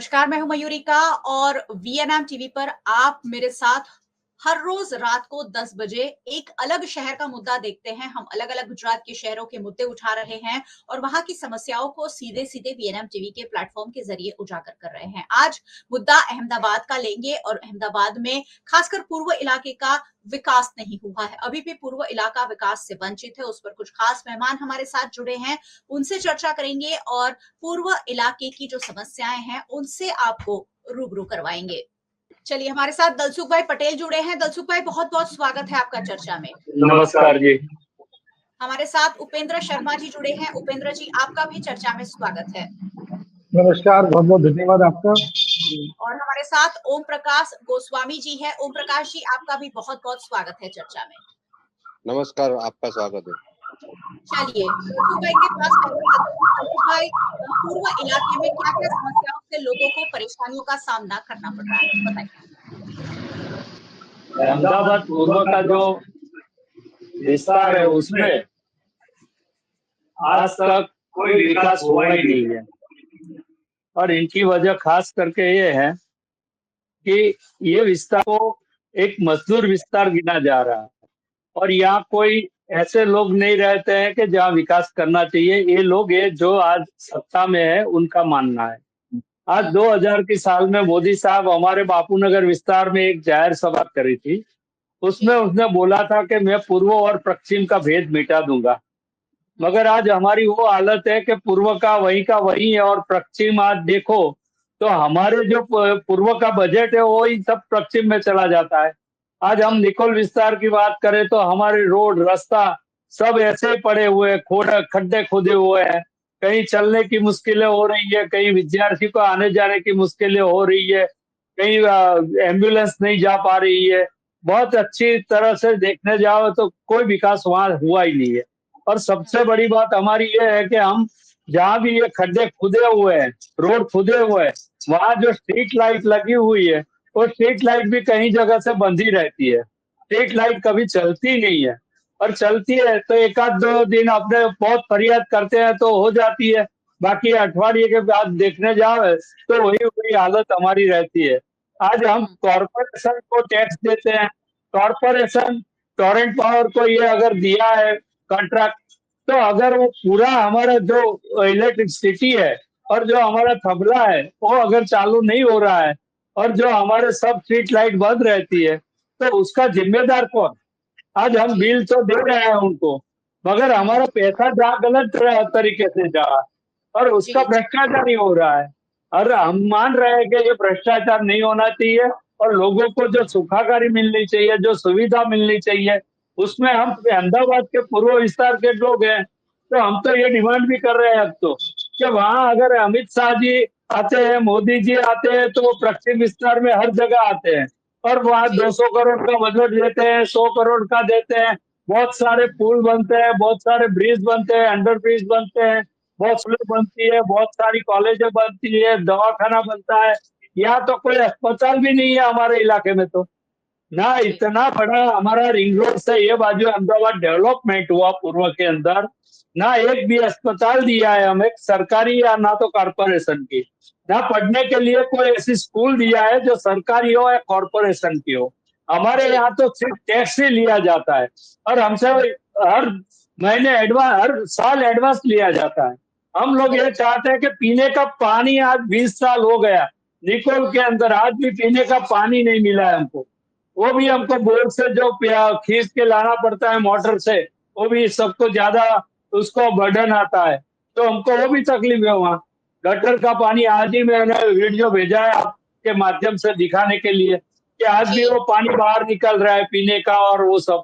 नमस्कार, मैं हूं मयूरिका और वीएनएम टीवी पर आप मेरे साथ हर रोज रात को 10 बजे एक अलग शहर का मुद्दा देखते हैं। हम अलग-अलग गुजरात के शहरों के मुद्दे उठा रहे हैं और वहां की समस्याओं को सीधे-सीधे वीएनएम टीवी के प्लेटफॉर्म के जरिए उजागर कर रहे हैं। आज मुद्दा अहमदाबाद का लेंगे और अहमदाबाद में खासकर पूर्व इलाके का विकास नहीं हुआ है। अभी भी पूर्व इलाका विकास से वंचित है। उस पर कुछ खास मेहमान हमारे साथ जुड़े हैं, उनसे चर्चा करेंगे और पूर्व इलाके की जो समस्याएं हैं उनसे आपको रूबरू करवाएंगे। चलिए, हमारे साथ दलसुख भाई पटेल जुड़े हैं। दलसुख भाई, बहुत बहुत स्वागत है आपका चर्चा में। नमस्कार जी। हमारे साथ उपेंद्र शर्मा जी जुड़े हैं। उपेंद्र जी, आपका भी चर्चा में स्वागत है। नमस्कार, बहुत बहुत धन्यवाद आपका। और हमारे साथ ओम प्रकाश गोस्वामी जी हैं। ओम प्रकाश जी, आपका भी बहुत बहुत स्वागत है चर्चा में। नमस्कार, आपका स्वागत है। चलिए, दलसुख भाई के पास पहले चलते हैं। दलसुख भाई, पूर्व इलाके में क्या क्या समस्याओं से लोगों को परेशानियों का सामना करना पड़ रहा है, बताइए। अहमदाबाद पूर्व का जो विस्तार है उसमें आज तक कोई विकास हुआ ही नहीं है और इनकी वजह खास करके ये है कि ये विस्तार को एक मजदूर विस्तार गिना जा रहा है और यहाँ कोई ऐसे लोग नहीं रहते हैं कि जहाँ विकास करना चाहिए। ये लोग ये जो आज सत्ता में है उनका मानना है। आज 2000 की साल में मोदी साहब हमारे बापू नगर विस्तार में एक जाहिर सभा करी थी। उसमें उसने बोला था कि मैं पूर्व और पश्चिम का भेद मिटा दूंगा, मगर आज हमारी वो हालत है कि पूर्व का वही है और पश्चिम आज देखो तो हमारे जो पूर्व का बजट है वो ही सब पश्चिम में चला जाता है। आज हम निकोल विस्तार की बात करें तो हमारे रोड रास्ता सब ऐसे पड़े हुए खड्डे खोदे हुए हैं। कहीं चलने की मुश्किलें हो रही है, कहीं विद्यार्थी को आने जाने की मुश्किलें हो रही है, कहीं एम्बुलेंस नहीं जा पा रही है। बहुत अच्छी तरह से देखने जाओ तो कोई विकास वहां हुआ ही नहीं है। और सबसे बड़ी बात हमारी ये है कि हम जहाँ भी ये खड्डे खुदे हुए हैं, रोड खुदे हुए हैं, वहां जो स्ट्रीट लाइट लगी हुई है वो स्ट्रीट लाइट भी कहीं जगह से बंद ही रहती है। स्ट्रीट लाइट कभी चलती नहीं है और चलती है तो एक आध दो दिन अपने बहुत फरियाद करते हैं तो हो जाती है, बाकी अठवाडिये के बाद देखने जाओ तो वही वही हालत हमारी रहती है। आज हम कॉरपोरेशन को टैक्स देते हैं। कॉरपोरेशन टोरेंट पावर को ये अगर दिया है कॉन्ट्रैक्ट, तो अगर वो पूरा हमारा जो इलेक्ट्रिसिटी है और जो हमारा तबला है वो अगर चालू नहीं हो रहा है और जो हमारे सब स्ट्रीट लाइट बंद रहती है तो उसका जिम्मेदार कौन? आज हम बिल तो दे रहे हैं उनको, मगर हमारा पैसा जा गलत तरीके से जा रहा है और उसका भ्रष्टाचार ही हो रहा है। और हम मान रहे हैं कि ये भ्रष्टाचार नहीं होना चाहिए और लोगों को जो सुखाकारी मिलनी चाहिए, जो सुविधा मिलनी चाहिए, उसमें हम अहमदाबाद के पूर्व विस्तार के लोग हैं तो हम तो ये डिमांड भी कर रहे हैं अब तो कि वहां अगर अमित शाह जी आते हैं, मोदी जी आते हैं तो वो पश्चिम विस्तार में हर जगह आते हैं और वहां 200 करोड़ का बजट देते हैं, 100 करोड़ का देते हैं। बहुत सारे पुल बनते हैं, बहुत सारे ब्रिज बनते हैं, अंडर ब्रिज बनते हैं, बहुत सड़क बनती है, बहुत सारी कॉलेजें बनती है, दवाखाना बनता है। यहाँ तो कोई अस्पताल भी नहीं है हमारे इलाके में तो ना। इतना बड़ा हमारा रिंग रोड से ये बाजू अहमदाबाद डेवलपमेंट हुआ पूर्व के अंदर, ना एक भी अस्पताल दिया है हमें सरकारी या ना तो कॉरपोरेशन की, ना पढ़ने के लिए कोई ऐसी स्कूल दिया है जो सरकारी हो या कॉरपोरेशन की हो। हमारे यहाँ तो सिर्फ टैक्स ही लिया जाता है और हमसे हर महीने एडवांस, हर साल एडवांस लिया जाता है। हम लोग ये चाहते हैं कि पीने का पानी, आज 20 साल हो गया निकोल के अंदर, आज भी पीने का पानी नहीं मिला है हमको। वो भी हमको बोर से जो खींच के लाना पड़ता है मोटर से, वो भी सबको ज्यादा उसको बर्डन आता है तो हमको वो भी तकलीफ है। वहाँ गटर का पानी, आज ही मैंने वीडियो भेजा है आपके माध्यम से दिखाने के लिए कि आज भी वो पानी बाहर निकल रहा है पीने का और वो सब।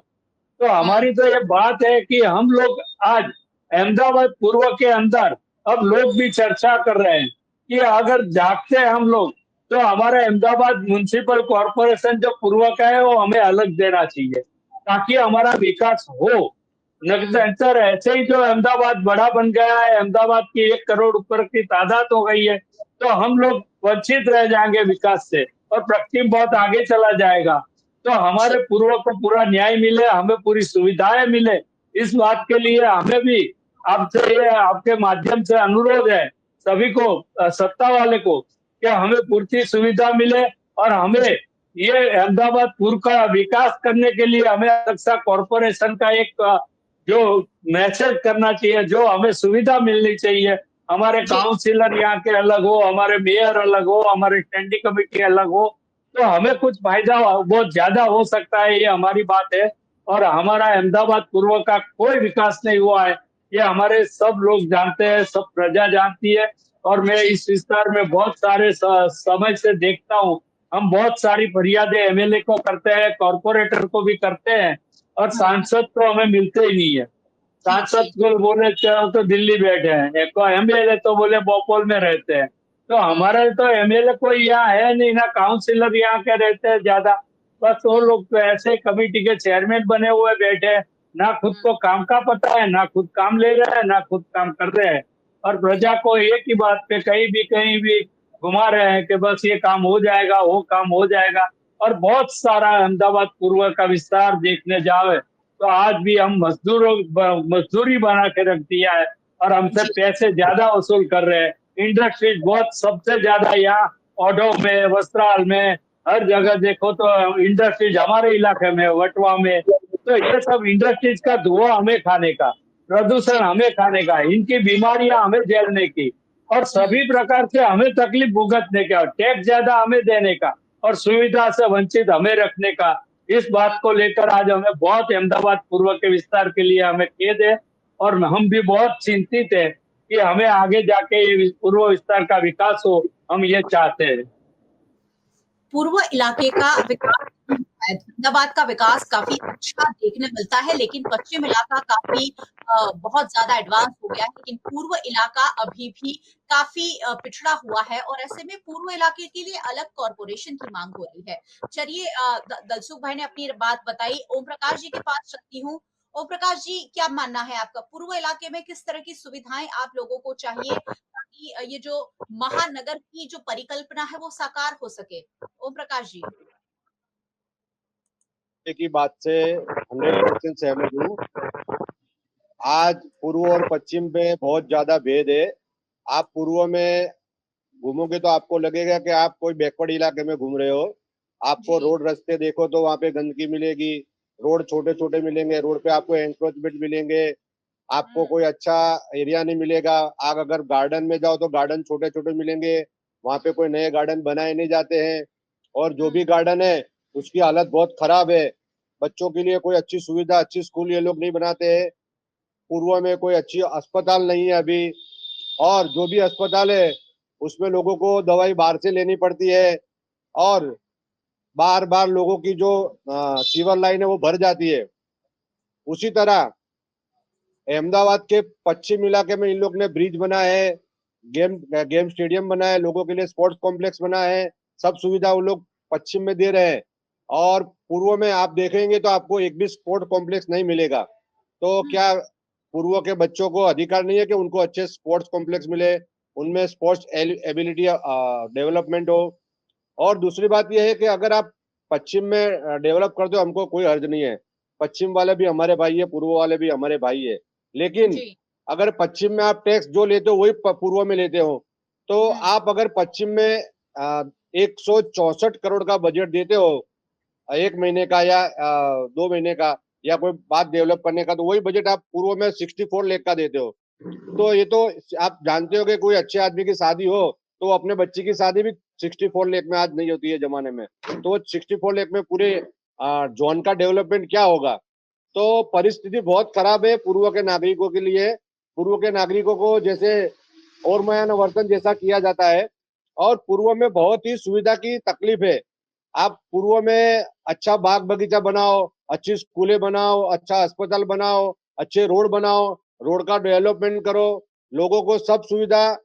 तो हमारी तो ये बात है कि हम लोग आज अहमदाबाद पूर्व के अंदर अब लोग भी चर्चा कर रहे हैं कि अगर जागते हैं हम लोग तो हमारा अहमदाबाद म्युनिसिपल कॉरपोरेशन जो पूर्व का है वो हमें अलग देना चाहिए ताकि हमारा विकास हो। नक्सर ऐसे ही जो अहमदाबाद बड़ा बन गया है, अहमदाबाद की 1 करोड़ ऊपर की तादाद हो गई है, तो हम लोग वंचित रह जाएंगे विकास से और पश्चिम बहुत आगे चला जाएगा। तो हमारे पूर्व को पूरा न्याय मिले, हमें पूरी सुविधाएं मिले, इस बात के लिए हमें भी आपसे ये आपके माध्यम से अनुरोध है सभी को, सत्ता वाले को, कि कि हमें पूर्ति सुविधा मिले और हमें ये अहमदाबाद का विकास करने के लिए हमें अलग कॉरपोरेशन का एक जो मैसेज करना चाहिए, जो हमें सुविधा मिलनी चाहिए। हमारे जी। काउंसिलर यहाँ के अलग हो, हमारे मेयर अलग हो, हमारे स्टैंडिंग कमेटी अलग हो, तो हमें कुछ फायदा बहुत ज्यादा हो सकता है, ये हमारी बात है। और हमारा अहमदाबाद पूर्व का कोई विकास नहीं हुआ है, ये हमारे सब लोग जानते हैं, सब प्रजा जानती है। और मैं जी। इस विस्तार में बहुत सारे समय से देखता हूँ, हम बहुत सारी फरियादें एमएलए को करते हैं, कॉर्पोरेटर को भी करते हैं, और सांसद तो हमें मिलते ही नहीं है। जी, सांसद जी। को बोले चलो तो दिल्ली बैठे हैं, एक एमएलए तो बोले भोपाल में रहते हैं। तो हमारे तो एमएलए कोई यहाँ है नहीं, ना काउंसिलर यहाँ के रहते हैं ज्यादा। बस वो लोग तो ऐसे कमेटी के चेयरमैन बने हुए बैठे हैं, ना खुद को काम का पता है, ना खुद काम ले रहे हैं, ना खुद काम कर रहे हैं। और प्रजा को एक ही बात पे कहीं भी घुमा रहे हैं कि बस ये काम हो जाएगा, वो काम हो जाएगा। और बहुत सारा अहमदाबाद पूर्व का विस्तार देखने जावे तो आज भी हम मजदूरी बना के रख दिया है, और हमसे जी। पैसे ज्यादा वसूल कर रहे हैं। इंडस्ट्रीज बहुत सबसे ज्यादा यहाँ ऑडो में, वस्त्राल में, हर जगह देखो तो इंडस्ट्रीज हमारे इलाके में, वटवा में। तो ये सब इंडस्ट्रीज का धुआं हमें खाने का, प्रदूषण जी। हमें खाने का, इनकी बीमारियां हमें झेलने की, और सभी प्रकार से हमें तकलीफ भुगतने का, टैक्स ज्यादा हमें देने का, और सुविधा से वंचित हमें रखने का। इस बात को लेकर आज हमें बहुत अहमदाबाद पूर्व के विस्तार के लिए हमें खेद है, और हम भी बहुत चिंतित है कि हमें आगे जाके ये पूर्व विस्तार का विकास हो, हम ये चाहते हैं। पूर्व इलाके का विकास अहमदाबाद का विकास काफी अच्छा देखने मिलता है, लेकिन पश्चिम इलाका काफी बहुत ज्यादा एडवांस हो गया है, लेकिन पूर्व इलाका अभी भी काफी पिछड़ा हुआ है, और ऐसे में पूर्व इलाके के लिए अलग कॉरपोरेशन की मांग हो रही है। चलिए, दलसुख भाई ने अपनी बात बताई, ओम प्रकाश जी के पास चलती हूँ। ओम प्रकाश जी, क्या मानना है आपका, पूर्व इलाके में किस तरह की सुविधाएं आप लोगों को चाहिए ताकि ये जो महानगर की जो परिकल्पना है वो साकार हो सके? ओम प्रकाश जी। की बात से 100% सहमत हूँ। आज पूर्व और पश्चिम में बहुत ज्यादा भेद है। आप पूर्व में घूमोगे तो आपको लगेगा कि आप कोई बैकवर्ड इलाके में घूम रहे हो। आपको जी। रोड रास्ते देखो तो वहां पे गंदगी मिलेगी, रोड छोटे छोटे मिलेंगे, रोड पे आपको एंक्रोचमेंट मिलेंगे, आपको हुँ। कोई अच्छा एरिया नहीं मिलेगा। आप अगर गार्डन में जाओ तो गार्डन छोटे छोटे मिलेंगे, वहां पे कोई नए गार्डन बनाए नहीं जाते हैं। और जो भी हुँ। गार्डन है उसकी हालत बहुत खराब है। बच्चों के लिए कोई अच्छी सुविधा, अच्छी स्कूल ये लोग नहीं बनाते हैं। पूर्व में कोई अच्छी अस्पताल नहीं है अभी, और जो भी अस्पताल है उसमें लोगों को दवाई बाहर से लेनी पड़ती है, और बार बार लोगों की जो सीवर लाइन है वो भर जाती है। उसी तरह अहमदाबाद के पश्चिम इलाके में इन लोग ने ब्रिज बनाया है, गेम गेम स्टेडियम बनाया है, लोगों के लिए स्पोर्ट्स कॉम्प्लेक्स बनाया है, सब सुविधा वो लोग पश्चिम में दे रहे हैं। और पूर्व में आप देखेंगे तो आपको एक भी स्पोर्ट कॉम्प्लेक्स नहीं मिलेगा। तो हुँ। क्या पूर्व के बच्चों को अधिकार नहीं है कि उनको अच्छे स्पोर्ट्स कॉम्प्लेक्स मिले, उनमें स्पोर्ट्स एबिलिटी डेवलपमेंट हो? और दूसरी बात यह है कि अगर आप पश्चिम में डेवलप करते हो, हमको कोई हर्ज नहीं है। पश्चिम वाले भी हमारे भाई है, पूर्व वाले भी हमारे भाई है। लेकिन जी। अगर पश्चिम में आप टैक्स जो लेते हो वही पूर्व में लेते हो, तो हुँ। आप अगर पश्चिम में 164 करोड़ का बजट देते हो एक महीने का या 2 महीने का, या कोई बात डेवलप करने का, तो वही बजट आप पूर्व में 64 लाख का देते हो। तो ये तो आप जानते हो कि कोई अच्छे आदमी की शादी हो तो अपने बच्चे की शादी भी 64 लाख में आज नहीं होती है जमाने में। तो 64 लाख में पूरे जोन का डेवलपमेंट क्या होगा? तो परिस्थिति बहुत खराब है पूर्व के नागरिकों के लिए। पूर्व के नागरिकों को जैसे और वर्तन जैसा किया जाता है, और पूर्व में बहुत ही सुविधा की तकलीफ है। आप पूर्व में अच्छा बाग बगीचा बनाओ, अच्छी स्कूलें बनाओ, अच्छा अस्पताल बनाओ, अच्छे रोड बनाओ, रोड का डेवलपमेंट करो, लोगों को सब सुविधा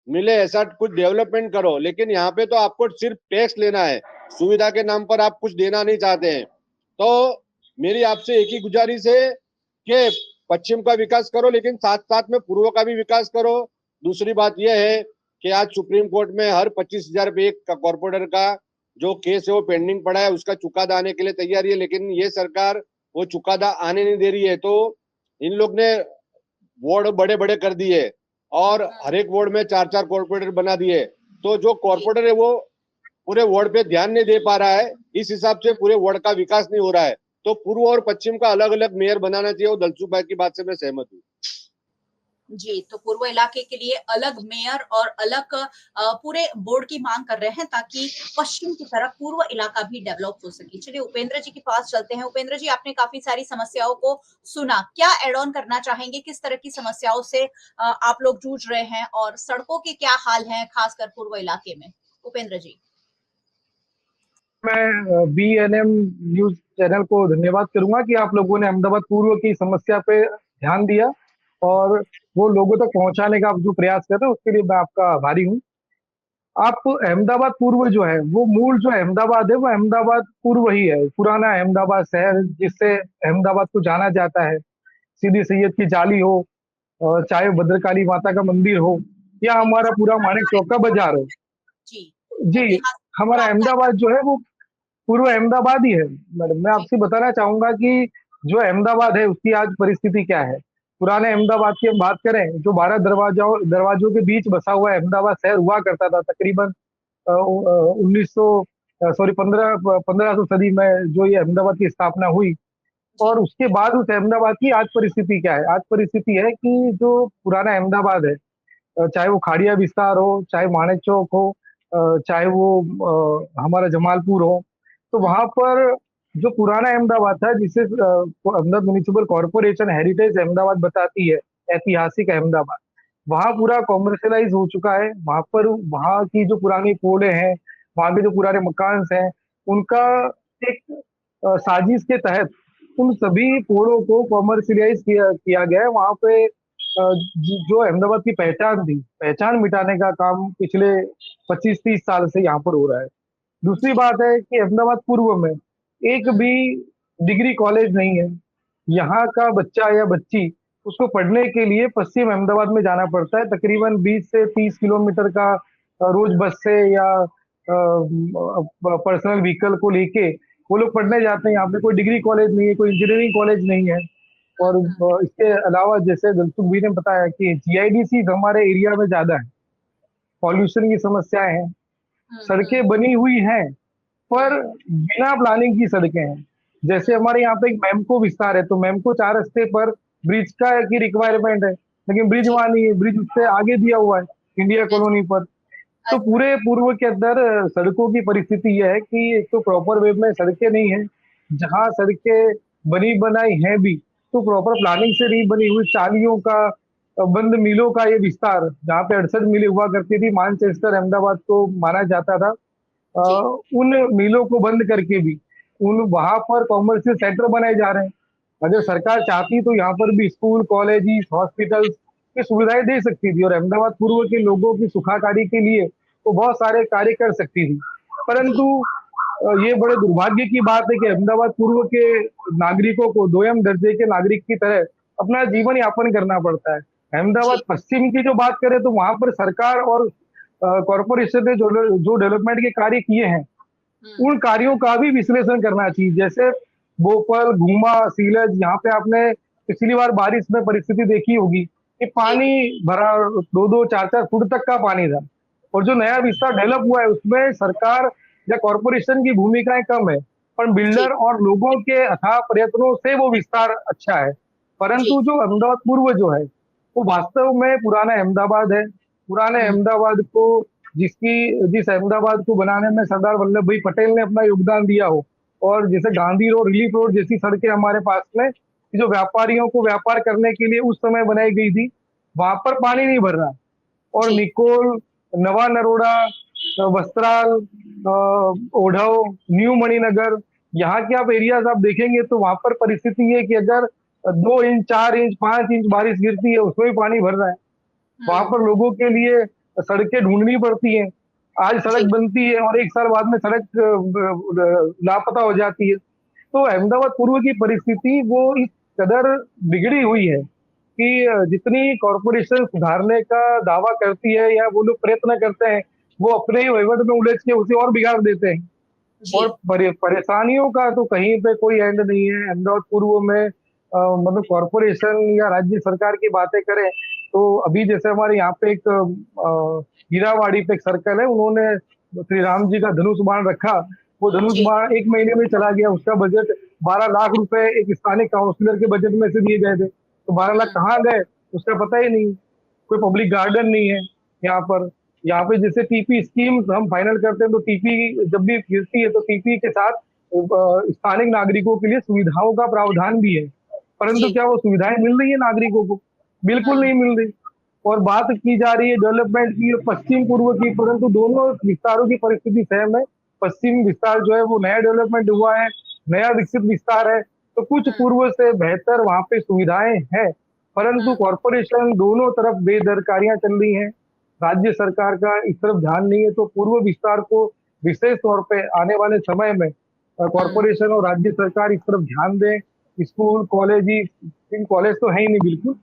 मिले, ऐसा कुछ डेवलपमेंट करो। लेकिन यहाँ पे तो आपको सिर्फ टैक्स लेना है, सुविधा के नाम पर आप कुछ देना नहीं चाहते हैं। तो मेरी आपसे एक ही गुजारिश है कि पश्चिम का विकास करो, लेकिन साथ साथ में पूर्व का भी विकास करो। दूसरी बात यह है कि आज सुप्रीम कोर्ट में हर 25,000 रुपये एक कॉर्पोरेटर का जो केस है वो पेंडिंग पड़ा है, उसका चुकादा आने के लिए तैयारी है, लेकिन ये सरकार वो चुकादा आने नहीं दे रही है। तो इन लोग ने वार्ड बड़े बड़े कर दिए और हुँ। हर एक वार्ड में 4-4 कॉर्पोरेटर बना दिए। तो जो कॉर्पोरेटर है वो पूरे वार्ड पे ध्यान नहीं दे पा रहा है, इस हिसाब से पूरे वार्ड का विकास नहीं हो रहा है। तो पूर्व और पश्चिम का अलग अलग मेयर बनाना चाहिए, और दलसुख भाई की बात से मैं सहमत हूँ। जी, तो पूर्व इलाके के लिए अलग मेयर और अलग पूरे बोर्ड की मांग कर रहे हैं ताकि पश्चिम की तरफ पूर्व इलाका भी डेवलप हो सके। चलिए उपेंद्र जी के पास चलते हैं। उपेंद्र जी, आपने काफ़ी सारी समस्याओं को सुना। क्या ऐड ऑन करना चाहेंगे? किस तरह की समस्याओं से आप लोग जूझ रहे हैं और सड़कों के क्या हाल हैं खासकर पूर्व इलाके में? उपेंद्र जी। मैं BNM न्यूज चैनल को धन्यवाद करूंगा कि आप लोगों ने अहमदाबाद पूर्व की समस्या पे ध्यान दिया और वो लोगों तक पहुंचाने का आप जो प्रयास कर रहे हैं उसके लिए मैं आपका आभारी हूँ। आप अहमदाबाद पूर्व जो है वो मूल जो अहमदाबाद है वो अहमदाबाद पूर्व ही है, पुराना अहमदाबाद शहर जिससे अहमदाबाद को जाना जाता है। सीदी सैयद की जाली हो, चाहे भद्रकाली माता का मंदिर हो, या हमारा पूरा मानिक चौक का बाजार हो। जी, जी, ऐतिहासिक हमारा पुरातन अहमदाबाद जो है वो पूर्व अहमदाबाद ही है। मैडम, मैं जी, आपसे बताना चाहूंगा कि जो अहमदाबाद है उसकी आज परिस्थिति क्या है। पुराने अहमदाबाद की हम बात करें, जो 12 दरवाजों दरवाजों के बीच बसा हुआ अहमदाबाद शहर हुआ करता था तकरीबन 1900 सॉरी 1500 सदी में जो ये अहमदाबाद की स्थापना हुई। जी, और उसके बाद उस अहमदाबाद की आज परिस्थिति क्या है? आज परिस्थिति है कि जो पुराना अहमदाबाद है, चाहे वो खाड़िया विस्तार हो, चाहे माणिक चौक हो, चाहे वो हमारा जमालपुर हो, तो हुँ, वहाँ पर जो पुराना अहमदाबाद था जिसे Ahmedabad municipal corporation heritage Ahmedabad बताती है, ऐतिहासिक अहमदाबाद, वहाँ जी, पूरा कॉमर्शियलाइज़ हो चुका है। वहाँ पर वहाँ की जो पुरानी पोलें हैं, वहाँ के जो पुराने मकान्स हैं, उनका एक साजिश के तहत उन सभी पोलों को कॉमर्शियलाइज़ किया किया गया है। वहाँ पे जो अहमदाबाद की पहचान थी, पहचान मिटाने का काम पिछले 25-30 साल से यहाँ पर हो रहा है। दूसरी जी, बात है कि अहमदाबाद पूर्व में एक हुँ, भी डिग्री कॉलेज नहीं है। यहाँ का बच्चा या बच्ची उसको पढ़ने के लिए पश्चिम अहमदाबाद में जाना पड़ता है, तकरीबन 20 से 30 किलोमीटर का रोज बस से या पर्सनल व्हीकल को लेके वो लोग पढ़ने जाते हैं। यहाँ पे कोई डिग्री कॉलेज नहीं है, कोई इंजीनियरिंग कॉलेज नहीं है। हुँ, और हुँ, इसके अलावा जैसे दिलसुख भी ने बताया कि GIDC हमारे एरिया में ज़्यादा है, पॉल्यूशन की समस्याएँ हैं, हुँ, हुँ, सड़कें बनी हुई हैं, हुँ, पर बिना प्लानिंग की सड़कें हैं। जैसे हुँ, हमारे यहाँ पे एक मैमको विस्तार है, तो मैमको 4 रास्ते पर ब्रिज का की रिक्वायरमेंट है, लेकिन ब्रिज जी, वहाँ नहीं है, ब्रिज उससे आगे दिया हुआ है, इंडिया अच्छा, कॉलोनी पर। तो अच्छा, पूरे पूर्व के अंदर सड़कों की परिस्थिति ये है कि एक तो प्रॉपर वे में सड़कें नहीं हैं, हुँ, जहाँ सड़कें बनी बनाई हैं भी, तो प्रॉपर प्लानिंग से नहीं बनी हुई चालियों का, बंद मिलों का ये विस्तार, जहाँ पे 68 मिलें हुआ करती थी, मानचेस्टर अहमदाबाद को माना जाता था। अ, जी, उन मिलों को बंद करके भी उन वहाँ पर कॉमर्शियल सेंटर बनाए जा रहे हैं। अगर हुँ, सरकार चाहती तो यहाँ पर भी स्कूल, कॉलेजेस, हॉस्पिटल्स की सुविधाएँ दे सकती थी और अहमदाबाद पूर्व के लोगों की सुखाकारी के लिए वो बहुत सारे कार्य कर सकती थी। जी, परंतु ये बड़े दुर्भाग्य की बात है कि अहमदाबाद पूर्व के नागरिकों को दोयम दर्जे के नागरिक की तरह अपना हुँ, जीवन यापन करना पड़ता है। अहमदाबाद जी, पश्चिम की जो बात करें तो वहाँ पर सरकार और कॉर्पोरेशन ने जो डेवलपमेंट के कार्य किए हैं, हुँ, उन कार्यों का भी विश्लेषण करना चाहिए। जैसे बोपल, घूमा, सीलज, यहाँ पे आपने पिछली बार बारिश में परिस्थिति देखी होगी कि जी, पानी भरा 2-2, 4-4 फुट तक का पानी था। और जो नया विस्तार डेवलप हुआ है उसमें सरकार या कॉर्पोरेशन की भूमिकाएँ कम है, पर जी, बिल्डर और लोगों के अथाह प्रयत्नों से वो विस्तार अच्छा है। जी, परंतु जो अहमदाबाद पूर्व जो है, वो वास्तव में पुराना अहमदाबाद है। पुराने हुँ, अहमदाबाद को जिस अहमदाबाद को बनाने में सरदार वल्लभ भाई पटेल ने अपना योगदान दिया हो, और जैसे गांधी रोड, रिलीफ रोड जैसी सड़कें हमारे पास में जो व्यापारियों को व्यापार करने के लिए उस समय बनाई गई थी, वहां पर पानी नहीं भर रहा। और जी, निकोल, नवा नरोडा, वस्त्राल, ओढ़व, न्यू मणिनगर, यहाँ के आप एरियाज आप देखेंगे तो वहां पर परिस्थिति है कि अगर 2 इंच, 4 इंच, 5 इंच बारिश गिरती है उसमें भी पानी भर रहा है। वहाँ हुँ, पर लोगों के लिए सड़कें ढूँढनी पड़ती हैं। आज सड़क जी, बनती है और 1 साल बाद में सड़क लापता हो जाती है। तो हुँ, अहमदाबाद पूर्व की परिस्थिति वो इस कदर बिगड़ी हुई है कि जितनी कॉर्पोरेशन सुधारने का दावा करती है या वो लोग प्रयत्न करते हैं, वो अपने ही वहीवट में उलझ के उसे और बिगाड़ देते हैं। जी, और परेशानियों का तो कहीं पे कोई एंड नहीं है। अहमदाबाद पूर्व में मतलब कॉर्पोरेशन या राज्य सरकार की बातें करें तो अभी जैसे हमारे यहाँ पे एक हीरावाड़ी पे एक सर्कल है, उन्होंने श्री राम जी का धनुष बाण रखा। वो धनुष जी। बाण 1 महीने में चला गया। उसका बजट 12 लाख रुपए एक स्थानीय काउंसलर के बजट में से दिए गए थे। तो 12 लाख कहाँ गए उसका पता ही नहीं। कोई पब्लिक गार्डन नहीं है यहाँ पर। यहाँ पे जैसे टीपी स्कीम हम फाइनल करते हैं, तो टीपी जब भी गिरती है तो टीपी के साथ स्थानिक नागरिकों के लिए सुविधाओं का प्रावधान भी है, परंतु जी। क्या वो सुविधाएं मिल रही है नागरिकों को? बिल्कुल नहीं मिल रही। और बात की जा रही है डेवलपमेंट की, पश्चिम पूर्व की, परंतु दोनों विस्तारों की परिस्थिति सेम है। पश्चिम विस्तार जो है वो नया डेवलपमेंट हुआ है, नया विकसित विस्तार है, तो कुछ पूर्व से बेहतर वहां पे सुविधाएं हैं, परंतु कॉरपोरेशन दोनों तरफ बेदरकारियां चल रही हैं। राज्य सरकार का इस तरफ ध्यान नहीं है। तो पूर्व विस्तार को विशेष तौर पे आने वाले समय में कॉरपोरेशन और राज्य सरकार इस तरफ ध्यान दें। स्कूल कॉलेज तो है ही नहीं बिल्कुल।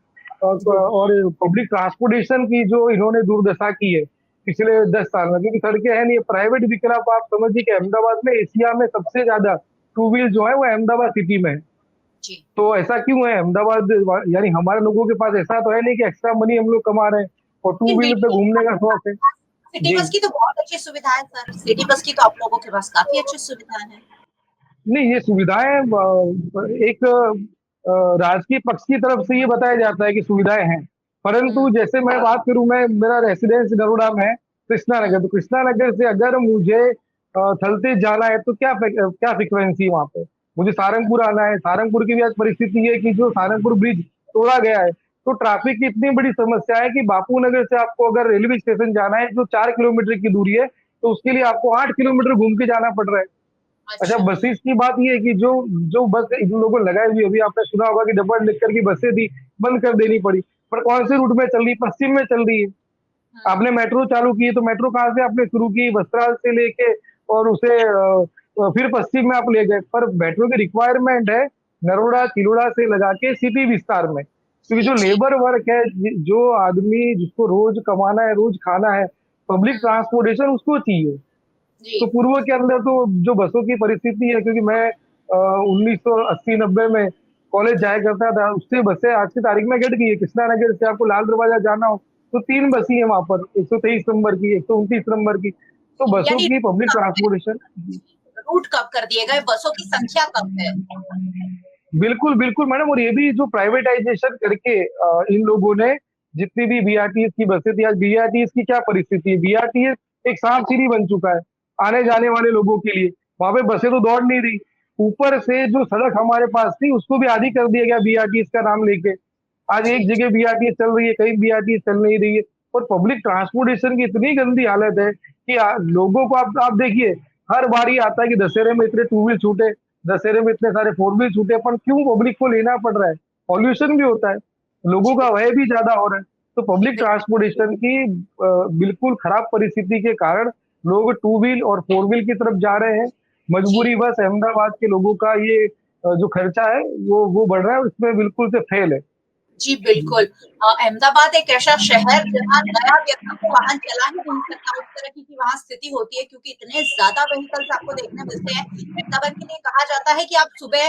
और पब्लिक ट्रांसपोर्टेशन की जो इन्होंने दुर्दशा की है पिछले 10 साल में, क्योंकि सड़कें है नहीं, प्राइवेट विकल्प आप समझिए कि अहमदाबाद में एशिया में सबसे ज्यादा टू व्हील जो है वो अहमदाबाद सिटी में है। जी। तो ऐसा क्यों है? अहमदाबाद यानी हमारे लोगों के पास ऐसा तो है नहीं कि एक्स्ट्रा मनी हम लोग कमा रहे हैं और टू व्हीलर पे घूमने का शौक है। सिटी बस की तो बहुत अच्छी सुविधा है सर। सिटी बस की तो आप लोगों के पास काफी अच्छी सुविधाएं हैं। नहीं, ये सुविधाएं एक राजकीय पक्ष की तरफ से ये बताया जाता है कि सुविधाएं हैं, परंतु जैसे मैं बात करूं, मैं मेरा रेसिडेंस नरोडा में है, कृष्णा नगर। तो कृष्णा नगर से अगर मुझे थलतेज जाना है तो क्या फ्रिक्वेंसी वहां पे? मुझे सहारनपुर आना है, सहारनपुर की भी आज परिस्थिति है कि जो सहारनपुर ब्रिज तोड़ा गया है, तो ट्रैफिक की इतनी बड़ी समस्या है कि बापू नगर से आपको अगर रेलवे स्टेशन जाना है जो 4 किलोमीटर की दूरी है, तो उसके लिए आपको 8 किलोमीटर घूम के जाना पड़ रहा है। अच्छा, बसेस की बात ये है कि जो जो बस इन लोगों ने लगाई हुई, अभी आपने सुना होगा कि डबल डेकर की बसें थी, बंद कर देनी पड़ी। पर कौन से रूट में चल रही? पश्चिम में चल रही है। आपने मेट्रो चालू की, तो मेट्रो कहाँ से आपने शुरू की? वस्त्राल से लेके और उसे फिर पश्चिम में आप ले गए। पर मेट्रो की रिक्वायरमेंट है नरोडा तिलोड़ा से लगा के सिटी विस्तार में, क्योंकि जो लेबर वर्क है, जो आदमी जिसको रोज कमाना है, रोज खाना है, पब्लिक ट्रांसपोर्टेशन उसको चाहिए। तो पूर्व के अंदर तो जो बसों की परिस्थिति है, क्योंकि मैं 1980-90 में कॉलेज जाया करता था, उससे बसें आज की तारीख में घट गई है। कृष्णा नगर से आपको लाल दरवाजा जाना हो तो 3 बसें हैं वहां पर, 123 नंबर की, 129 नंबर की। तो बसों यानी की पब्लिक ट्रांसपोर्टेशन रूट कब कर दिए गए? बसों की संख्या कम है? बिल्कुल बिल्कुल मैडम। और ये भी जो प्राइवेटाइजेशन करके इन लोगों ने जितनी भी बीआरटीएस की बसें थी, आज बीआरटीएस की क्या परिस्थिति है? बीआरटीएस एक सांप सीढ़ी बन चुका है आने जाने वाले लोगों के लिए। वहां पे बसें तो दौड़ नहीं रही, ऊपर से जो सड़क हमारे पास थी उसको भी आधी कर दिया गया बीआरटीएस का नाम लेके। आज एक जगह बीआरटीएस चल रही है, कहीं बीआरटीएस चल नहीं रही है। और पब्लिक ट्रांसपोर्टेशन की इतनी गंदी हालत है कि लोगों को आप देखिए, हर बारी आता है कि दशहरे में इतने टू व्हील छूटे, दशहरे में इतने सारे 4 व्हील छूटे, पर क्यों पब्लिक को लेना पड़ रहा है? पॉल्यूशन भी होता है, लोगों का व्यय भी ज्यादा हो रहा है। तो पब्लिक ट्रांसपोर्टेशन की बिल्कुल खराब परिस्थिति के कारण लोग टू व्हील और 4 व्हील की तरफ जा रहे हैं। मजबूरी बस अहमदाबाद के लोगों का ये जो खर्चा है वो बढ़ रहा है, उसमें बिल्कुल से फेल है। जी, बिल्कुल। अहमदाबाद एक ऐसा शहर जहाँ नया व्यक्ति को वाहन चला ही नहीं सकता, उस तरह की वहाँ स्थिति होती है, क्योंकि इतने ज़्यादा व्हीकल्स आपको देखने मिलते हैं। अहमदाबाद के लिए कहा जाता है कि आप सुबह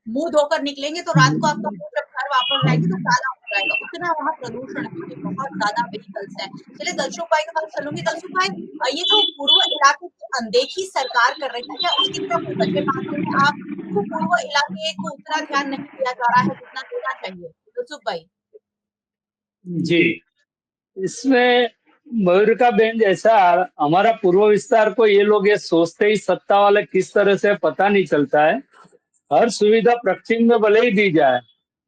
मुँह धोकर निकलेंगे तो रात को आपका मुँह जब घर वापस जाएँगे तो काला हो जाएगा, उतना वहाँ प्रदूषण है, क्योंकि बहुत ज़्यादा व्हीकल्स हैं। चलिए दलसुख भाई के पास चलूँगी। दलसुख भाई, ये जो पूर्व इलाके की अनदेखी सरकार कर रही है, क्या उसकी तरफ वजह मानते हैं आप? क्यों पूर्व इलाके को उतना ध्यान नहीं दिया जा रहा है जितना देना चाहिए? दलसुख भाई। जी, इसमें मयूर का बहन जैसा हमारा पूर्व विस्तार को ये लोग ये सोचते ही सत्ता वाले किस तरह से पता नहीं चलता है। हर सुविधा पश्चिम में भले ही दी जाए,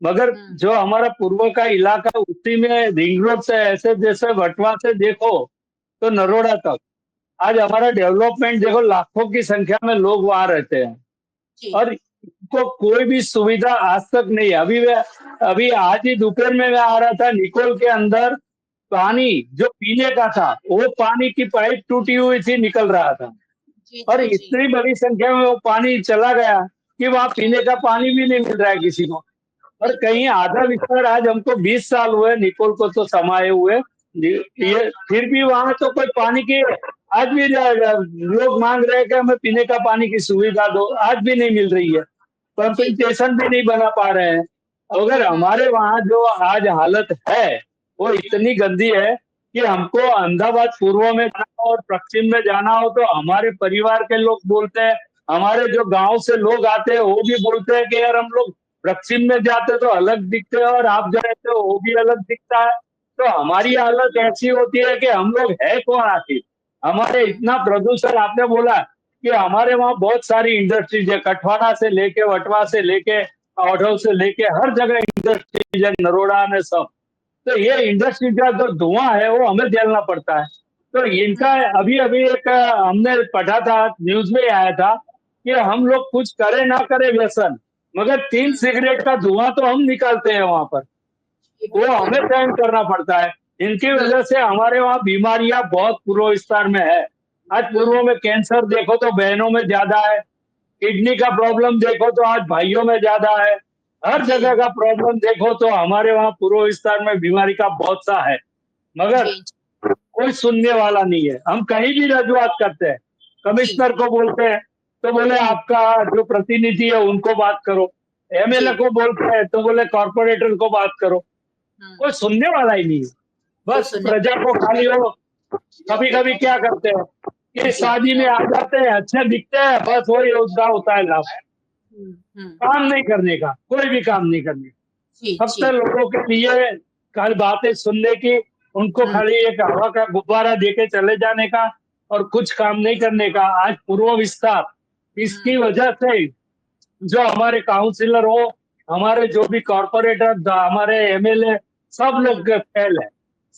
मगर जो हमारा पूर्व का इलाका उसी में रिंग रोड से ऐसे जैसे वटवा से देखो तो नरोड़ा तक, आज हमारा डेवलपमेंट देखो, लाखों की संख्या में लोग वहां रहते हैं और को कोई भी सुविधा आज तक नहीं है। अभी आज ही दोपहर में मैं आ रहा था, निकोल के अंदर पानी जो पीने का था, वो पानी की पाइप टूटी हुई थी, निकल रहा था और इतनी बड़ी संख्या में वो पानी चला गया कि वहां पीने का पानी भी नहीं मिल रहा है किसी को। और कहीं आधा विस्तार, आज हमको 20 साल हुए निकोल को तो समाये हुए, ये फिर भी वहां तो कोई पानी की, आज भी लोग मांग रहे हैं कि हमें पीने का पानी की सुविधा दो, आज भी नहीं मिल रही है। पंपिंग स्टेशन भी नहीं बना पा रहे हैं। अगर हमारे वहां जो आज हालत है वो इतनी गंदी है कि हमको अहमदाबाद पूर्व में जाना हो और पश्चिम में जाना हो तो हमारे परिवार के लोग बोलते हैं, हमारे जो गांव से लोग आते हैं वो भी बोलते हैं कि यार हम लोग पश्चिम में जाते तो अलग दिखते हैं और आप जाए तो वो भी अलग दिखता है। तो हमारी हालत ऐसी होती है कि हम लोग है कौन आखिर। हमारे इतना प्रदूषण, आपने बोला कि हमारे वहाँ बहुत सारी इंडस्ट्रीज है, कठवाड़ा से लेके वटवा से लेके ऑढव से लेके हर जगह इंडस्ट्रीज है, नरोड़ा में सब। तो ये इंडस्ट्री का जो धुआं है वो हमें झेलना पड़ता है। तो इनका अभी अभी एक हमने पढ़ा था, न्यूज में आया था कि हम लोग कुछ करे ना करे व्यसन, मगर 3 सिगरेट का धुआं तो हम निकालते हैं वहां पर, वो हमें सहन करना पड़ता है। इनकी वजह से हमारे वहाँ बीमारियां बहुत पूर्व विस्तार में है। आज पूर्व में कैंसर देखो तो बहनों में ज्यादा है, किडनी का प्रॉब्लम देखो तो आज भाइयों में ज्यादा है, हर जगह का प्रॉब्लम देखो तो हमारे वहाँ पूर्व विस्तार में बीमारी का बहुत सा है, मगर जी कोई सुनने वाला नहीं है। हम कहीं भी रजुआत करते हैं, जी कमिश्नर को बोलते हैं तो बोले आपका जो प्रतिनिधि है उनको बात करो, एमएलए जी को बोलते हैं तो बोले कॉर्पोरेटर को बात करो। कोई सुनने वाला ही नहीं है। कोई बस सुनने प्रजा को खाली वो कभी कभी क्या करते हैं कि जी शादी में आ जाते हैं, अच्छे दिखते हैं, बस वही उसका होता है लाभ, हम्म काम नहीं करने का, कोई भी काम नहीं करने जी का। फक्त जी लोगों के लिए खाली बातें सुनने की, उनको हम्म खाली एक हवा का गुब्बारा देके चले जाने का और कुछ काम नहीं करने का। आज पूर्व विस्तार इसकी हम्म वजह से जो हमारे काउंसिलर हो, हमारे जो भी कॉर्पोरेटर, हमारे एमएलए, सब हम्म, लोग फेल है,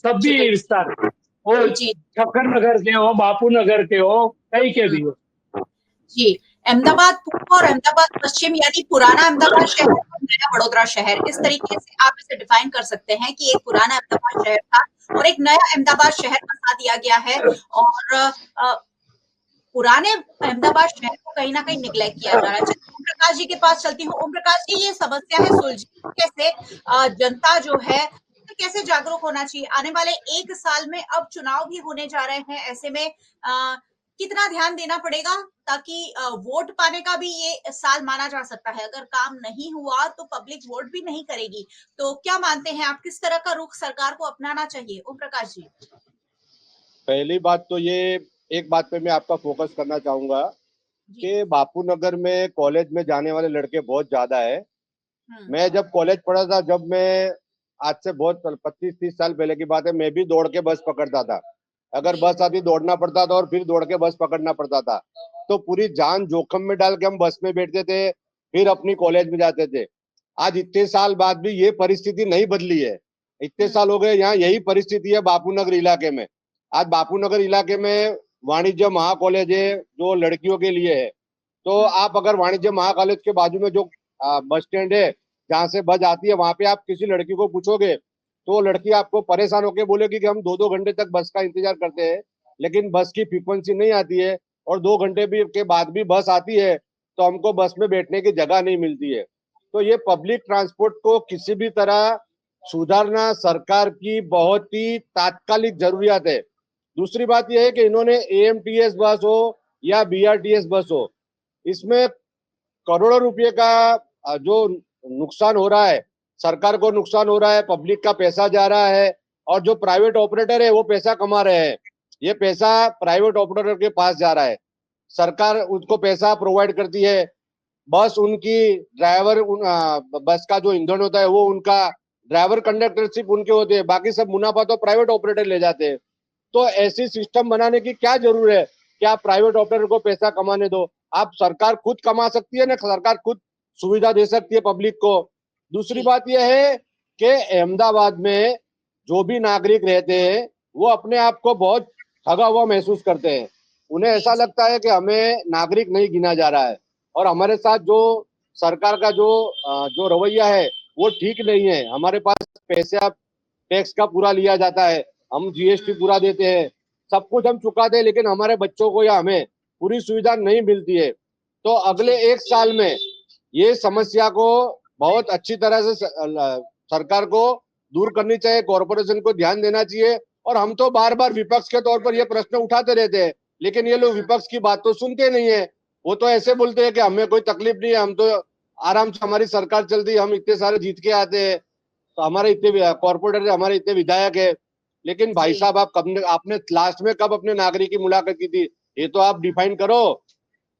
सब जी भी बिल्कुल विस्तार है। वो जी ठक्कर नगर के हो, बापू नगर के हो, कहीं के हम्म, भी हो। जी, अहमदाबाद पूर्व और अहमदाबाद पश्चिम यानी पुराना अहमदाबाद शहर और नया वडोदरा शहर, इस तरीके से आप इसे डिफाइन कर सकते हैं कि एक पुराना अहमदाबाद शहर था और एक नया अहमदाबाद शहर बसा दिया गया है और पुराने अहमदाबाद शहर को कहीं न कहीं निग्लेक्ट किया जा रहा है। चलिए ओम प्रकाश जी के पास चलती हूँ। ओम प्रकाश जी, ये समस्या है सुलझी कैसे? जनता जो है उसे कैसे जागरूक होना चाहिए? आने वाले 1 साल में अब चुनाव भी होने जा रहे हैं, ऐसे में कितना ध्यान देना पड़ेगा ताकि वोट पाने का भी ये साल माना जा सकता है? अगर काम नहीं हुआ तो पब्लिक वोट भी नहीं करेगी। तो क्या मानते हैं आप, किस तरह का रुख सरकार को अपनाना चाहिए? ओम प्रकाश जी। पहली बात तो ये, एक बात पे मैं आपका फोकस करना चाहूंगा जी। कि बापू नगर में कॉलेज में जाने वाले लड़के बहुत ज्यादा है। हुँ। मैं जब कॉलेज पढ़ा था, जब मैं, आज से बहुत 25-30 साल पहले की बात है, मैं भी दौड़ के बस पकड़ता था। अगर जी। बस आती दौड़ना पड़ता था और फिर दौड़ के बस पकड़ना पड़ता था। तो पूरी जान जोखिम में डाल के हम बस में बैठते थे, फिर अपनी कॉलेज में जाते थे। आज इतने साल बाद भी ये परिस्थिति नहीं बदली है। इतने हुँ। साल हो गए, यहाँ यही परिस्थिति है बापू नगर इलाके में। आज बापू नगर इलाके में वाणिज्य महाकॉलेज है जो लड़कियों के लिए है। तो हुँ। आप अगर वाणिज्य महाकॉलेज के बाजू में जो बस स्टैंड है जहाँ से बस आती है, वहां पे आप किसी लड़की को पूछोगे तो वो लड़की आपको परेशान होकर बोलेगी कि हम 2-2 घंटे तक बस का इंतजार करते हैं, लेकिन बस की फ्रीक्वेंसी नहीं आती है, और 2 घंटे भी के बाद भी बस आती है तो हमको बस में बैठने की जगह नहीं मिलती है। तो ये पब्लिक ट्रांसपोर्ट को किसी भी तरह सुधारना सरकार की बहुत ही तात्कालिक जरूरियात है। दूसरी बात यह है कि इन्होंने एएमटीएस बस हो या बीआरटीएस बस हो, इसमें करोड़ों रुपए का जो नुकसान हो रहा है, सरकार को नुकसान हो रहा है, पब्लिक का पैसा जा रहा है, और जो प्राइवेट ऑपरेटर है वो पैसा कमा रहे हैं। ये पैसा प्राइवेट ऑपरेटर के पास जा रहा है, सरकार उसको पैसा प्रोवाइड करती है। बस उनकी, ड्राइवर बस का जो ईंधन होता है वो उनका, ड्राइवर कंडक्टरशिप उनके होते हैं, बाकी सब मुनाफा तो प्राइवेट ऑपरेटर ले जाते हैं। तो ऐसी सिस्टम बनाने की क्या जरूरत है कि आप प्राइवेट ऑपरेटर को पैसा कमाने दो? आप, सरकार खुद कमा सकती है ना, सरकार खुद सुविधा दे सकती है पब्लिक को। दूसरी जी। बात यह है कि अहमदाबाद में जो भी नागरिक रहते हैं वो अपने आप को बहुत ठगा हुआ महसूस करते हैं। उन्हें जी, ऐसा जी। लगता है कि हमें नागरिक नहीं गिना जा रहा है, और हमारे साथ जो सरकार का जो रवैया है वो ठीक नहीं है। हमारे पास पैसा टैक्स का पूरा लिया जाता है, हम जीएसटी हुँ। पूरा देते हैं, सब कुछ हम चुकाते हैं, लेकिन हमारे बच्चों को या हमें पूरी सुविधा नहीं मिलती है। तो अगले जी। 1 साल में ये हुँ। समस्या को बहुत अच्छी तरह से सरकार को दूर करनी चाहिए, कॉरपोरेशन को ध्यान देना चाहिए। और हम तो बार बार विपक्ष के तौर पर ये प्रश्न उठाते रहते हैं, लेकिन ये लोग हुँ। विपक्ष की बात तो सुनते नहीं है। वो तो ऐसे बोलते हैं कि हमें कोई तकलीफ नहीं है, हम तो आराम से, हमारी सरकार चलती है, हम इतने सारे जीत के आते हैं। तो हमारे इतने कॉर्पोरेटर है, हमारे इतने विधायक है, लेकिन भाई जी। साहब आप कब आपने लास्ट में कब अपने नागरिक की मुलाकात की थी, ये तो आप डिफाइन करो।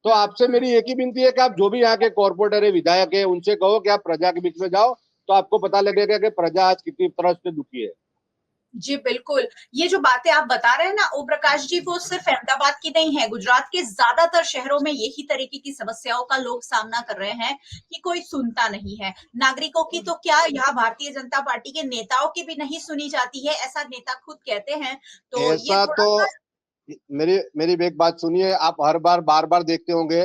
तो आपसे मेरी एक ही विनती है कि आप जो भी यहाँ के कॉर्पोरेटर है, विधायक है, उनसे कहो कि आप प्रजा के बीच में जाओ, तो आपको पता लगेगा कि प्रजा आज कितनी तरह से दुखी है। जी, बिल्कुल। ये जो बातें आप बता रहे हैं ना ओम प्रकाश जी, वो सिर्फ अहमदाबाद की नहीं है, गुजरात के ज़्यादातर शहरों में यही तरीके की समस्याओं का लोग सामना कर रहे हैं कि कोई सुनता नहीं है। नागरिकों की तो क्या, यहाँ भारतीय जनता पार्टी के नेताओं की भी नहीं सुनी जाती है, ऐसा नेता खुद कहते हैं। तो ये ऐसा तो थोड़ा-सा मेरी मेरी भी एक बात सुनिए, आप हर बार बार देखते होंगे,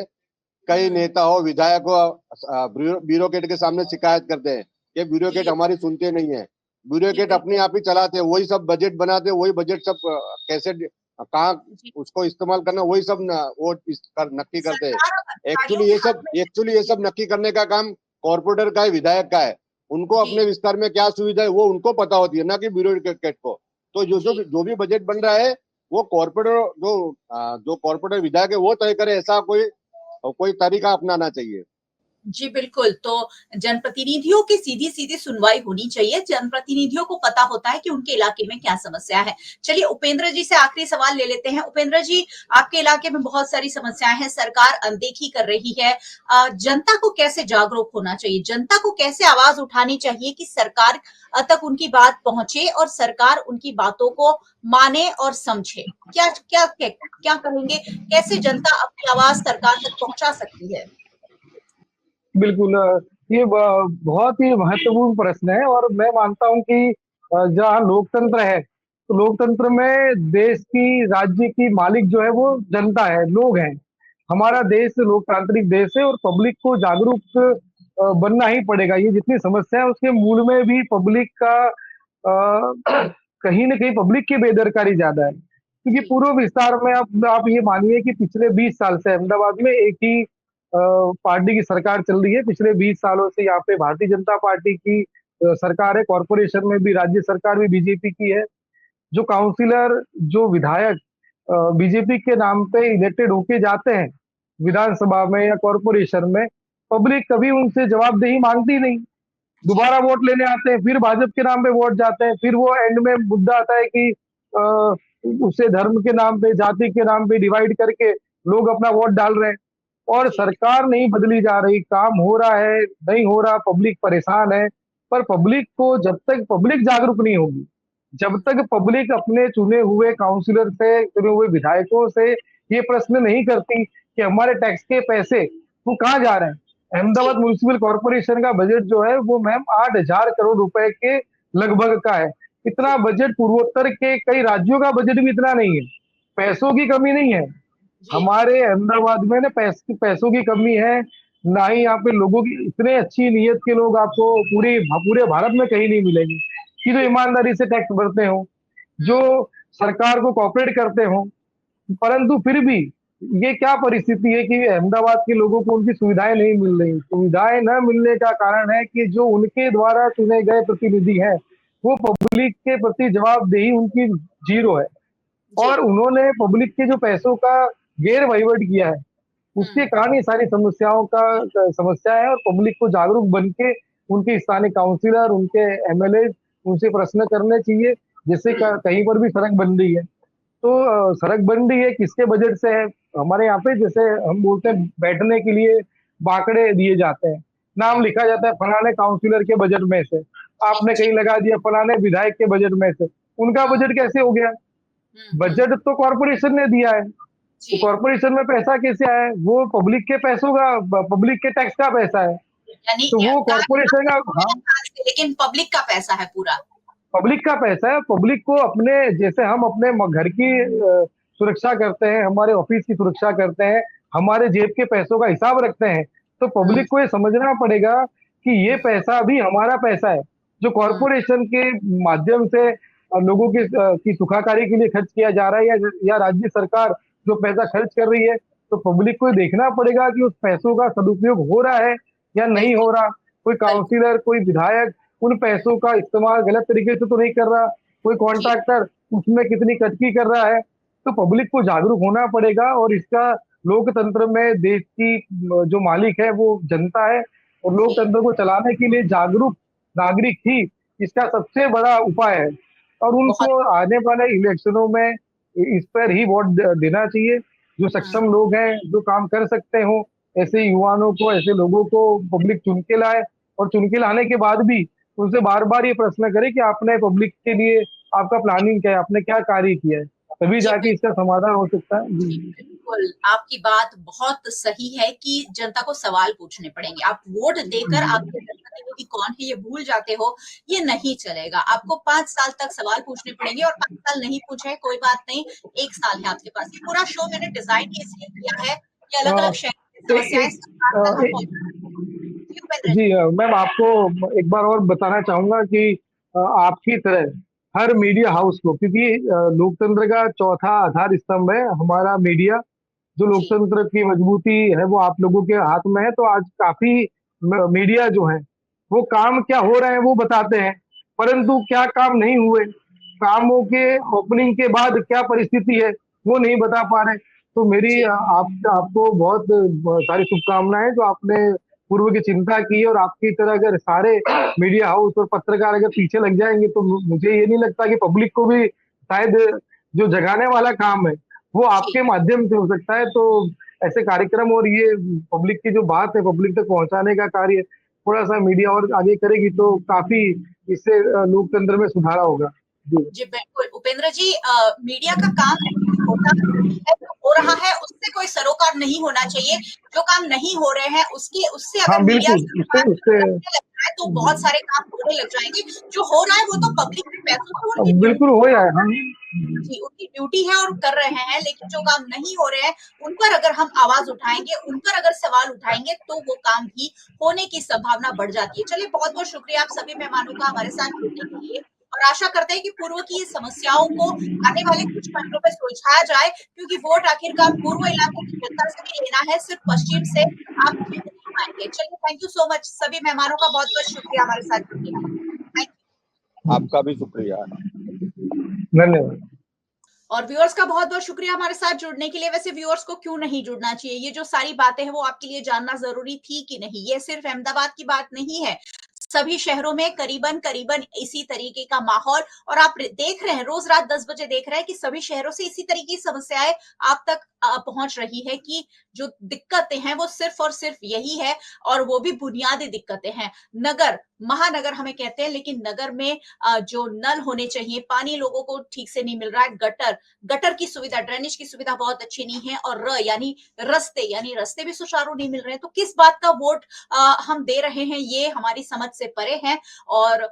कई हुँ, नेता हो, विधायक हो, ब्यूरोक्रेट के सामने शिकायत करते हैं कि ब्यूरोक्रेट जी, हमारी सुनते नहीं है। जी, ब्यूरोक्रेट अपने बिल्कुल। आप ही चलाते हैं, वही सब बजट बनाते हैं, वही बजट सब कैसे कहाँ जी, उसको इस्तेमाल करना, वही सब वो नक्की करते हैं। सरकार अब अधिकारियों के हाथ में है। एक्चुअली ये जी, सब नक्की करने का काम कॉर्पोरेटर का है, विधायक का है। उनको जी, अपने विस्तार में क्या सुविधा है वो उनको पता होती है, ना कि ब्यूरोक्रेट को। तो जी। जो भी बजट बन रहा है वो कॉर्पोरेटर जो कॉर्पोरेटर विधायक है वो तय करे, ऐसा कोई तरीका अपनाना चाहिए। जी, बिल्कुल। तो जनप्रतिनिधियों की सीधी-सीधी सुनवाई होनी चाहिए। जनप्रतिनिधियों को पता होता है कि उनके इलाके में क्या समस्या है। चलिए उपेंद्र जी से आखिरी सवाल ले लेते हैं। उपेंद्र जी, आपके इलाके में बहुत सारी समस्याएँ हैं, सरकार अनदेखी कर रही है। जनता को कैसे जागरूक होना चाहिए? जनता को कैसे आवाज़ उठानी चाहिए कि सरकार तक उनकी बात पहुँचे और सरकार उनकी बातों को माने और समझे? क्या क्या क्या कहेंगे? कैसे जनता अपनी आवाज़ सरकार तक पहुँचा सकती है? बिल्कुल ये बहुत ही महत्वपूर्ण प्रश्न है और मैं मानता हूँ कि जहाँ लोकतंत्र है, तो लोकतंत्र में देश की, राज्य की मालिक जो है वो जनता है, लोग हैं। हमारा देश लोकतांत्रिक देश है और पब्लिक को जागरूक बनना ही पड़ेगा। ये जितनी समस्या है उसके मूल में भी पब्लिक का कहीं न कहीं पब्लिक की बेदरकारी ज़्यादा है। क्योंकि जी, पूर्व विस्तार में आप ये मानिए कि पिछले 20 साल से अहमदाबाद में एक ही पार्टी की सरकार चल रही है। पिछले 20 सालों से यहाँ पे भारतीय जनता पार्टी की सरकार है, कॉर्पोरेशन में भी राज्य सरकार भी बीजेपी की है। जो काउंसलर, जो विधायक बीजेपी के नाम पे इलेक्टेड होके जाते हैं, विधानसभा में या कॉर्पोरेशन में, पब्लिक कभी उनसे जवाबदेही माँगती नहीं। जी, दोबारा वोट लेने आते हैं, फिर भाजपा के नाम पे वोट जाते हैं, फिर वो एंड में मुद्दा आता है कि उसे धर्म के नाम पे, जाति के नाम पे डिवाइड करके लोग अपना वोट डाल रहे हैं। और जी, सरकार नहीं बदली जा रही, काम हो रहा है, नहीं हो रहा, पब्लिक परेशान है। पर पब्लिक को जब तक पब्लिक जागरूक नहीं होगी, जब हुँ, तक पब्लिक अपने चुने हुए काउंसलर से, चुने हुए विधायकों से ये प्रश्न नहीं करती कि हमारे टैक्स के पैसे वो कहाँ जा रहे हैं। अहमदाबाद जी, म्युनिसिपल कॉर्पोरेशन का बजट जो है वो मैम 8,000 करोड़ रुपए के लगभग का है। इतना जी, बजट पूर्वोत्तर के कई राज्यों का बजट भी इतना नहीं है। पैसों की कमी नहीं है। जी, हमारे अहमदाबाद में ना पैसों की कमी है, ना ही यहाँ पे लोगों की इतने अच्छी नीयत के लोग आपको पूरे भारत में कहीं नहीं मिलेंगे, कि जो जी, ईमानदारी से टैक्स भरते हों, जो हुँ, सरकार को कोऑपरेट करते हों। परंतु फिर भी ये क्या परिस्थिति है कि अहमदाबाद के लोगों को उनकी सुविधाएँ नहीं मिल रही। सुविधाएँ न मिलने का कारण है कि जो उनके द्वारा चुने गए प्रतिनिधि हैं, वो पब्लिक के प्रति जवाबदेही उनकी ज़ीरो है। जी, और उन्होंने पब्लिक के जो पैसों का गैर वहीवट किया है, उसके हुँ, कारण ये सारी समस्याओं का समस्या है और पब्लिक को जागरूक बन के उनके स्थानीय काउंसलर, उनके एमएलए उनसे प्रश्न करने चाहिए, जिससे हुँ, कहीं पर भी सड़क बन रही है। तो सड़क बन रही है किसके बजट से है? हमारे यहाँ पे जैसे हम बोलते हैं बैठने के लिए बाकड़े दिए जाते हैं। नाम हुँ, लिखा जाता है फलाने काउंसलर के बजट में से। जी, आपने जी, कहीं लगा दिया फलाने विधायक के बजट में से। उनका हाँ, बजट कैसे हो गया? हुँ, हुँ, बजट तो कॉर्पोरेशन ने दिया है। तो जी, कॉर्पोरेशन में पैसा कैसे आया है? वो पब्लिक के पैसों का पब्लिक के टैक्स का पैसा है। यानी तो वो कहा कॉर्पोरेशन का हाँ, लेकिन पब्लिक का पैसा है पूरा। पब्लिक का पैसा है। पब्लिक को अपने जैसे हम अपने घर की सुरक्षा करते हैं, हमारे ऑफिस की सुरक्षा करते हैं, हमारे जेब के पैसों का हिसाब रखते हैं, तो हुँ, पब्लिक को ये समझना पड़ेगा कि ये हुँ, पैसा भी हमारा पैसा है, जो हुँ, कॉर्पोरेशन के माध्यम से लोगों की सुखाकारी के लिए खर्च किया जा रहा है या राज्य सरकार जो पैसा खर्च कर रही है, तो पब्लिक को ये देखना पड़ेगा कि उस पैसों का सदुपयोग हो रहा है या नहीं बिल्कुल, हो रहा। कोई बिल्कुल, काउंसलर, कोई विधायक उन पैसों का इस्तेमाल गलत तरीके से तो नहीं कर रहा, कोई जी, कॉन्ट्रैक्टर उसमें कितनी कटकी कर रहा है। तो पब्लिक को जागरूक होना पड़ेगा और इसका लोकतंत्र में देश की जो मालिक है वो जनता है और जी, लोकतंत्र को चलाने के लिए जागरूक नागरिक ही इसका सबसे बड़ा उपाय है और बहुत उनको आने वाले इलेक्शनों में इस पर ही वोट देना चाहिए। जो सक्षम लोग हैं, जो काम कर सकते हो, ऐसे युवाओं को, ऐसे लोगों को पब्लिक चुन के लाए और चुन के लाने के बाद भी उनसे बार-बार ये प्रश्न करे कि आपने पब्लिक के लिए आपका प्लानिंग क्या है, आपने क्या कार्य किया है? तभी जी, जाके इसका समाधान हो सकता है। जी। बिल्कुल, आपकी बात बहुत सही है कि जनता को सवाल पूछने पड़ेंगे। आप वोट देकर आपके जनप्रतिनिधि कौन है ये भूल जाते हो, ये नहीं चलेगा। आपको 5 साल तक सवाल पूछने पड़ेंगे और 5 साल नहीं पूछे कोई बात नहीं, 1 साल है आपके पास। ये पूरा शो मैंने डिज़ाइन ही इसलिए किया है कि अ, अलग-अलग शहरों की ए ए समस्याएँ सरकार तक हम ए पहुँचा जी, उपेंद्र जी। जी मैम आपको एक बार और बताना चाहूँगा कि आपकी तरह हर मीडिया हाउस को, क्योंकि लोकतंत्र का चौथा आधार स्तंभ है हमारा मीडिया। जो जी, लोकतंत्र की मजबूती है वो आप लोगों के हाथ में है, तो आज काफ़ी मीडिया जो है, वो काम क्या हो रहे हैं वो बताते हैं, परंतु क्या काम नहीं हुए, कामों के ओपनिंग के बाद क्या परिस्थिति है, वो नहीं बता पा रहे। तो मेरी जी, आपको बहुत सारी शुभकामनाएँ जो आपने पूर्व की चिंता की और आपकी तरह अगर सारे मीडिया हाउस और पत्रकार अगर पीछे लग जाएँगे तो मुझे ये नहीं लगता कि पब्लिक को भी शायद जो जगाने वाला काम है, वो जी। आपके माध्यम से हो सकता है। तो ऐसे कार्यक्रम और ये पब्लिक की जो बात है पब्लिक तक पहुँचाने का कार्य थोड़ा-सा मीडिया और आगे करेगी तो काफ़ी इससे लोकतंत्र में सुधार होगा। जी। जी, बिल्कुल। उपेंद्र जी मीडिया का काम एक्चुअली होता है, जो हो रहा है उससे कोई सरोकार नहीं होना चाहिए। जो काम नहीं हो रहे हैं उसकी उससे हाँ, अगर मीडिया बिल्कुल, उससे सरकार उससे लगने लग जाए तो बहुत सारे काम होने लग जाएँगे। जो हो रहा है वो तो पब्लिक के पैसों से उनकी बिल्कुल ड्यूटी हो है जाए। और हाँ। जी, उनकी ड्यूटी है और कर रहे हैं, लेकिन जो काम नहीं हो रहे हैं, उन पर अगर हम आवाज़ उठाएँगे, उन पर अगर सवाल उठाएँगे, तो वो काम भी होने की संभावना बढ़ जाती है। चलिए बहुत-बहुत शुक्रिया आप सभी मेहमानों का हमारे साथ जुड़ने के लिए और आशा करते हैं कि पूर्व की समस्याओं को आने वाले कुछ महीनों में सुलझाया जाए, क्योंकि वोट आखिरकार पूर्व इलाके की जनता से भी लेना है, सिर्फ पश्चिम से आप जीत नहीं पाएँगे। चलिए थैंक यू सो मच सभी मेहमानों का बहुत-बहुत शुक्रिया हमारे साथ जुड़ने के लिए। Thank you. आपका भी शुक्रिया। धन्यवाद। और व्यूअर्स का बहुत-बहुत शुक्रिया हमारे साथ जुड़ने के लिए। वैसे व्यूअर्स को क्यों नहीं जुड़ना चाहिए? ये जो सारी बातें हैं वो आपके लिए जानना ज़रूरी थी कि नहीं? ये सिर्फ अहमदाबाद की बात नहीं है। सभी शहरों में करीबन-करीबन इसी तरीके का माहौल और आप देख रहे हैं रोज़ रात 10 बजे देख रहे हैं कि सभी शहरों से इसी तरह की समस्याएँ आप तक पहुँच रही है कि जो दिक्कतें हैं वो सिर्फ और सिर्फ यही है और वो भी बुनियादी दिक्कतें हैं। नगर, महानगर हमें कहते हैं लेकिन नगर में जो नल होने चाहिए, पानी लोगों को ठीक से नहीं मिल रहा है, गटर की सुविधा, ड्रेनेज की सुविधा बहुत अच्छी नहीं है और यानी रास्ते भी सुचारू नहीं मिल रहे हैं। तो किस बात का वोट हम दे रहे हैं ये हमारी समझ से परे है और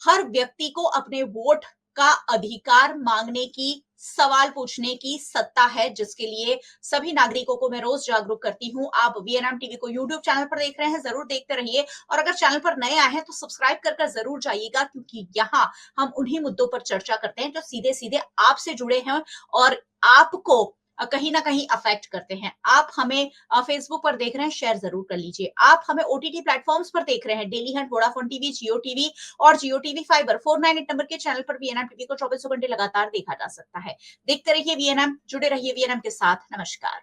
हर व्यक्ति को अपने वोट का अधिकार मांगने की, सवाल पूछने की सत्ता है, जिसके लिए सभी नागरिकों को मैं रोज जागरूक करती हूँ। आप वीएनएम टीवी को यूट्यूब चैनल पर देख रहे हैं, जरूर देखते रहिए और अगर चैनल पर नए आए हैं तो सब्सक्राइब कर जरूर जाइएगा, क्योंकि यहाँ हम उन्हीं मुद्दों पर चर्चा करते हैं जो सीधे-सीधे आपसे जुड़े हैं और आपको कहीं न कहीं अफेक्ट करते हैं। आप हमें फेसबुक पर देख रहे हैं, शेयर ज़रूर कर लीजिए। आप हमें ओटीटी प्लेटफ़ॉर्म्स पर देख रहे हैं, डेली हंट, वोडाफोन टीवी, जियो टीवी और जियो टीवी फाइबर 498 नंबर के चैनल पर वीएनएम टीवी को चौबीसों घंटे लगातार देखा जा सकता है। देखते रहिए वीएनएम, जुड़े रहिए वीएनएम के साथ। नमस्कार।